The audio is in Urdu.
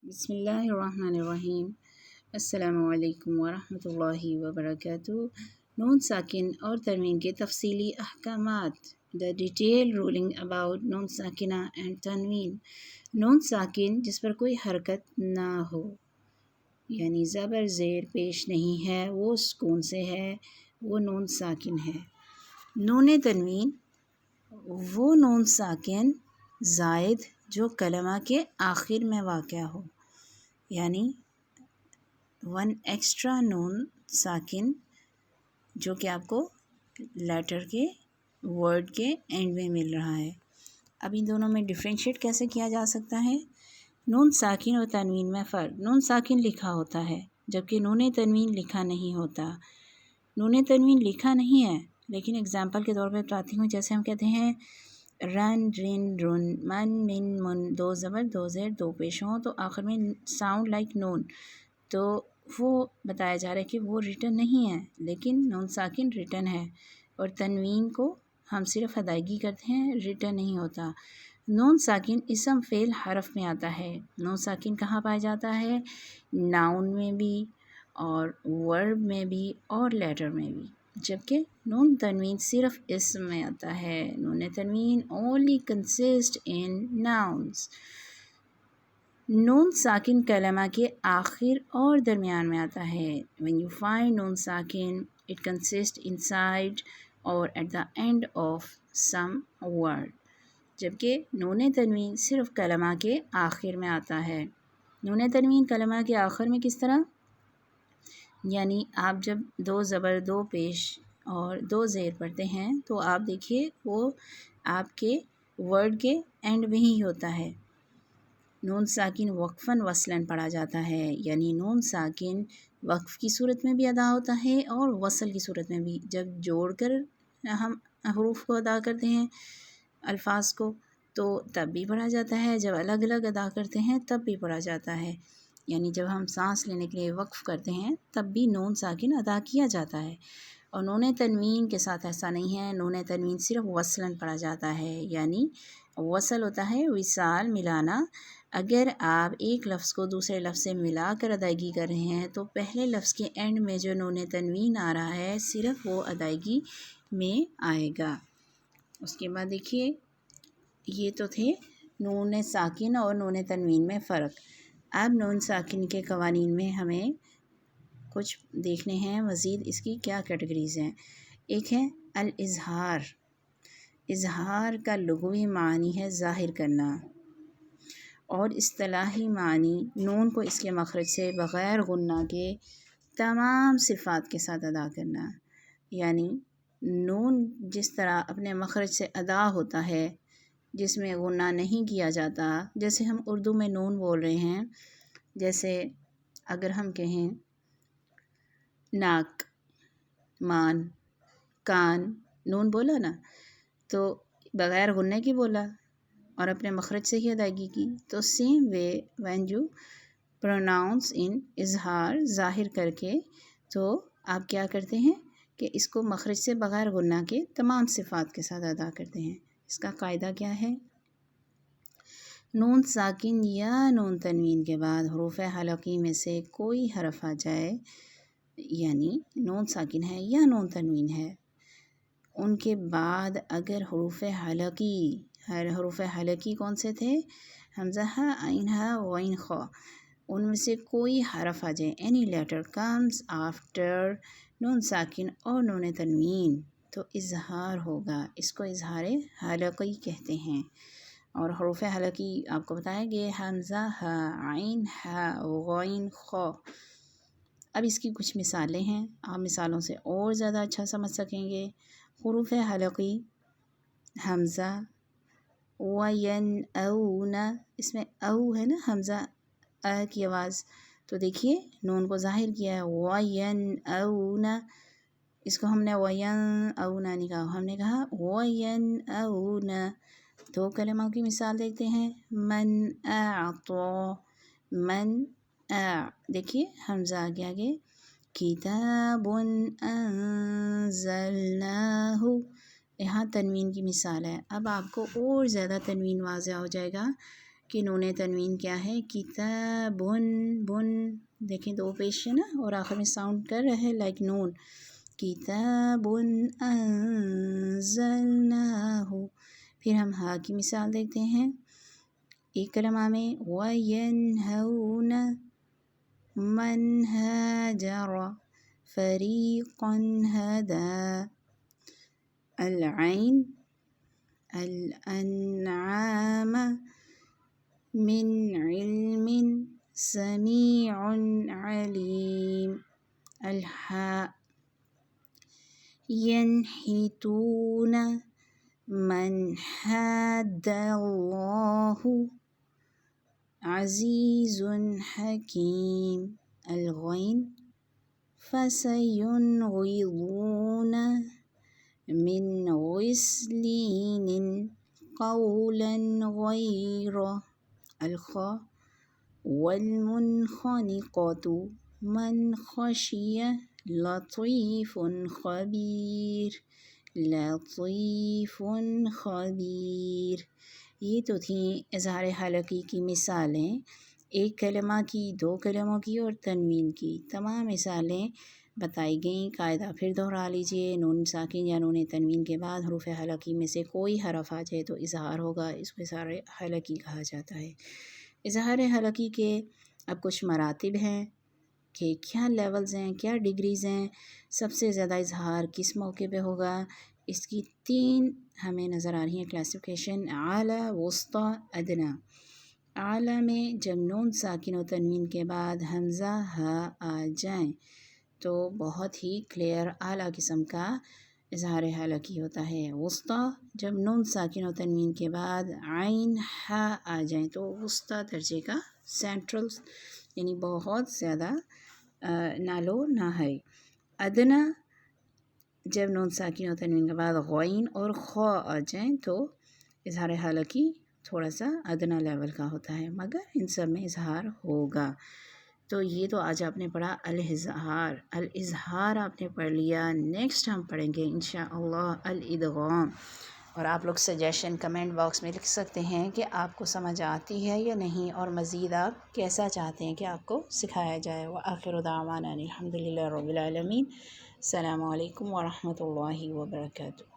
بسم اللہ الرحمن الرحیم۔ السلام علیکم ورحمۃ اللہ وبرکاتہ۔ نون ساکن اور تنوین کے تفصیلی احکامات۔ دا ڈیٹیل رولنگ اباؤٹ نون ساکنہ اینڈ تنوین۔ نون ساکن جس پر کوئی حرکت نہ ہو، یعنی زبر زیر پیش نہیں ہے، وہ سکون سے ہے، وہ نون ساکن ہے۔ نون تنوین وہ نون ساکن زائد جو کلمہ کے آخر میں واقع ہو، یعنی ون ایکسٹرا نون ساکن جو کہ آپ کو لیٹر کے ورڈ کے اینڈ میں مل رہا ہے۔ اب ان دونوں میں ڈفرینشیٹ کیسے کیا جا سکتا ہے؟ نون ساکن اور تنوین میں فرق۔ نون ساکن لکھا ہوتا ہے جبکہ نون تنوین لکھا نہیں ہوتا۔ نون تنوین لکھا نہیں ہے لیکن اگزامپل کے طور پہ بتاتی ہوں، جیسے ہم کہتے ہیں رن رن رن، من من من، دو زبر دو زیر دو پیش ہوں تو آخر میں ساؤنڈ لائک نون، تو وہ بتایا جا رہا ہے کہ وہ ریٹن نہیں ہے لیکن نون ساکن ریٹن ہے، اور تنوین کو ہم صرف ادائیگی کرتے ہیں، ریٹن نہیں ہوتا۔ نون ساکن اسم فعل حرف میں آتا ہے۔ نون ساکن کہاں پایا جاتا ہے؟ ناؤن میں بھی اور ورب میں بھی اور لیٹر میں بھی، جبکہ نون تنوین صرف اسم میں آتا ہے۔ نون تنوین only consist in nouns۔ نون ساکن کلمہ کے آخر اور درمیان میں آتا ہے۔ when you find نون ساکن it consists inside or at the end of some word، جبکہ نون تنوین صرف کلمہ کے آخر میں آتا ہے۔ نون تنوین کلمہ کے آخر میں کس طرح؟ یعنی آپ جب دو زبر دو پیش اور دو زیر پڑھتے ہیں تو آپ دیکھیے وہ آپ کے ورڈ کے اینڈ میں ہی ہوتا ہے۔ نون ساکن وقفاً وصلاً پڑھا جاتا ہے، یعنی نون ساکن وقف کی صورت میں بھی ادا ہوتا ہے اور وصل کی صورت میں بھی۔ جب جوڑ کر ہم حروف کو ادا کرتے ہیں، الفاظ کو، تو تب بھی پڑھا جاتا ہے، جب الگ الگ ادا کرتے ہیں تب بھی پڑھا جاتا ہے، یعنی جب ہم سانس لینے کے لیے وقف کرتے ہیں تب بھی نون ساکن ادا کیا جاتا ہے۔ اور نون تنوین کے ساتھ ایسا نہیں ہے، نون تنوین صرف وصلاً پڑھا جاتا ہے، یعنی وصل ہوتا ہے وصال، ملانا۔ اگر آپ ایک لفظ کو دوسرے لفظ سے ملا کر ادائیگی کر رہے ہیں تو پہلے لفظ کے اینڈ میں جو نون تنوین آ رہا ہے صرف وہ ادائیگی میں آئے گا۔ اس کے بعد دیکھیے، یہ تو تھے نون ساکن اور نون تنوین میں فرق۔ اب نون ساکن کے قوانین میں ہمیں کچھ دیکھنے ہیں مزید، اس کی کیا کیٹیگریز ہیں۔ ایک ہے الاظہار۔ اظہار کا لغوی معنی ہے ظاہر کرنا، اور اصطلاحی معنی نون کو اس کے مخرج سے بغیر غنہ کے تمام صفات کے ساتھ ادا کرنا، یعنی نون جس طرح اپنے مخرج سے ادا ہوتا ہے، جس میں غنہ نہیں کیا جاتا، جیسے ہم اردو میں نون بول رہے ہیں، جیسے اگر ہم کہیں ناک، مان، کان، نون بولا نا تو بغیر غنہ کی بولا اور اپنے مخرج سے ہی ادائیگی کی، تو same way when you pronounce in اظہار، ظاہر کر کے، تو آپ کیا کرتے ہیں کہ اس کو مخرج سے بغیر غنہ کے تمام صفات کے ساتھ ادا کرتے ہیں۔ اس کا قاعدہ کیا ہے؟ نون ساکن یا نون تنوین کے بعد حروف حلقی میں سے کوئی حرف آ جائے، یعنی نون ساکن ہے یا نون تنوین ہے، ان کے بعد اگر حروف حلقی کون سے تھے؟ حمزہ، ہا، عین، ہا، غین، خا، ان میں سے کوئی حرف آ جائے، اینی لیٹر کمز آفٹر نون ساکن اور نون تنوین، تو اظہار ہوگا۔ اس کو اظہار حلقی کہتے ہیں۔ اور حروف حلقی آپ کو بتائیں گے حمزہ، ہا، عین، ہا، غین، خا۔ اب اس کی کچھ مثالیں ہیں، آپ مثالوں سے اور زیادہ اچھا سمجھ سکیں گے۔ حروف حلقی حمزہ، وَيَنْأَوْنَ، اس میں او ہے نا، حمزہ کی آواز، تو دیکھیے نون کو ظاہر کیا ہے، وَيَنْأَوْنَ، اس کو ہم نے وَيَنْأَوْنَ نہیں کہا، ہم نے کہا وَيَنْأَوْنَ۔ دو کلموں کی مثال دیکھتے ہیں، من اعطا، من دیکھیے حمزہ آگے کتاب انزلناہ، یہاں تنوین کی مثال ہے۔ اب آپ کو اور زیادہ تنوین واضح ہو جائے گا، کہ نون تنوین کیا ہے؟ کتابن، بن دیکھیں دو پیش ہے نا، اور آخر میں ساؤنڈ کر رہے ہیں لائک نون. کتابن انزلناہ. پھر ہم ہا کی مثال دیکھتے ہیں ایک کلمہ میں، وَيَنْهَوْنَ مَنْ هَاجَرَ فَرِيقًا هَدَى. العین، الأنعام، من علم سمیع علیم. الحاء، ينحتون من حاد اللہ عزیز حکیم. الغین، فسينغضون من غسلین قولا غیرہ. الخاء، والمنخنقۃ من خشی لطیف خبیر. لطیف خبیر. یہ تو تھیں اظہار حلقی کی مثالیں، ایک کلمہ کی، دو کلموں کی اور تنوین کی. تمام مثالیں بتائی گئیں. قاعدہ پھر دہرا لیجئے. نون ساکن یا نون تنوین کے بعد حروف حلقی میں سے کوئی حرف آ جائے تو اظہار ہوگا، اس کو اظہار حلقی کہا جاتا ہے. اظہار حلقی کے اب کچھ مراتب ہیں کہ کیا لیولز ہیں، کیا ڈگریز ہیں. سب سے زیادہ اظہار کس موقع پہ ہوگا؟ اس کی 3 ہمیں نظر آ رہی ہیں کلاسیفیکیشن: اعلیٰ، وسطیٰ، ادنیٰ. اعلیٰ میں جب نون ساکن و تنوین کے بعد حمزہ ہا آ جائیں تو بہت ہی کلیئر اعلیٰ قسم کا اظہار حلقی ہوتا ہے. وسطیٰ جب نون ساکن و تنوین کے بعد عین ہا آ جائیں تو وسطیٰ درجے کا، سینٹرل، یعنی بہت زیادہ نہ لو نہ ہائی. ادنیٰ جب نون ساکن و تنوین کے بعد غین اور خا آ جائیں تو اظہار حلقی تھوڑا سا ادنیٰ لیول کا ہوتا ہے، مگر ان سب میں اظہار ہوگا. تو یہ تو آج آپ نے پڑھا الاظہار. الاظہار آپ نے پڑھ لیا. نیکسٹ ہم پڑھیں گے انشاءاللہ الادغام. اور آپ لوگ سجیشن کمنٹ باکس میں لکھ سکتے ہیں کہ آپ کو سمجھ آتی ہے یا نہیں، اور مزید آپ کیسا چاہتے ہیں کہ آپ کو سکھایا جائے. وآخر دعوانا الحمدللہ رب العالمین. السلام علیکم ورحمۃ اللہ وبرکاتہ.